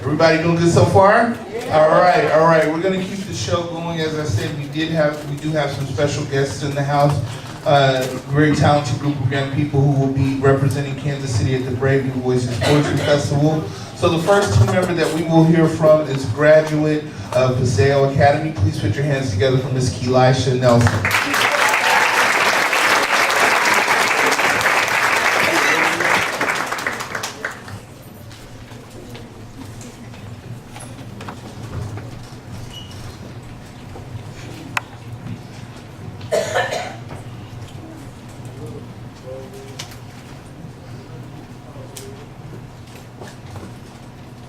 Everybody doing good so far? All right. We're gonna keep the show going. As I said, we do have some special guests in the house. Very talented group of young people who will be representing Kansas City at the Brave New Voices Poetry Festival. So the first team member that we will hear from is a graduate of Paseo Academy. Please put your hands together for Ms. Kelisha Nelson.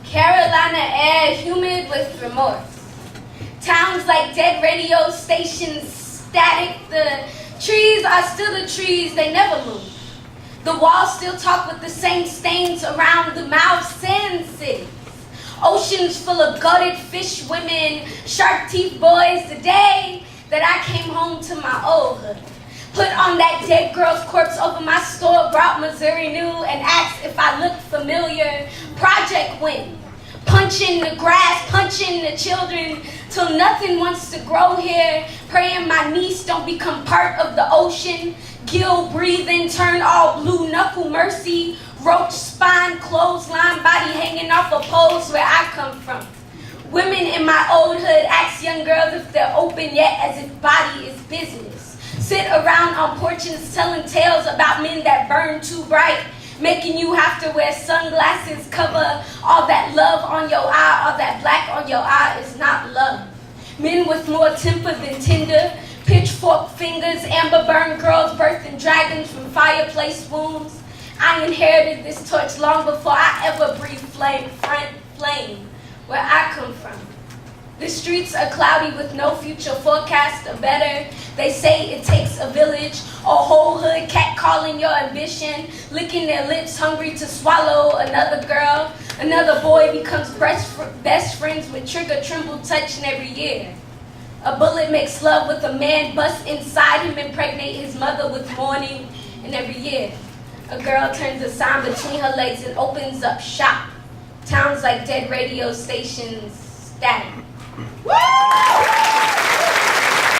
Carolina air humid with remorse. Towns like dead radio stations, static. The trees are still the trees, they never move. The walls still talk with the same stains around the mouth. Sand cities. Oceans full of gutted fish women, shark teeth boys. The day that I came home to my old hood, put on that dead girl's corpse over my store, brought Missouri New and asked if I looked familiar. Project Wind. Punching the grass, punching the children, till nothing wants to grow here. Praying my niece don't become part of the ocean. Gill breathing, turn all blue, knuckle mercy. Roach spine, clothesline, body hanging off of poles where I come from. Women in my old hood ask young girls if they're open yet, as if body is business. Sit around on porches telling tales about men that burn too bright, making you have to wear sunglasses, cover all that love on your eye, all that black on your eye is not love. Men with more temper than tinder, pitchfork fingers, amber burn girls birthing dragons from fireplace wounds. I inherited this torch long before I ever breathed flame where I come from. The streets are cloudy with no future forecast or better. They say it takes a village, a whole hood catcalling your ambition, licking their lips hungry to swallow another girl. Another boy becomes best friends with trigger tremble touching every year. A bullet makes love with a man, bust inside him, impregnate his mother with mourning. And every year, a girl turns a sign between her legs and opens up shop. Towns like dead radio stations, static. Woo!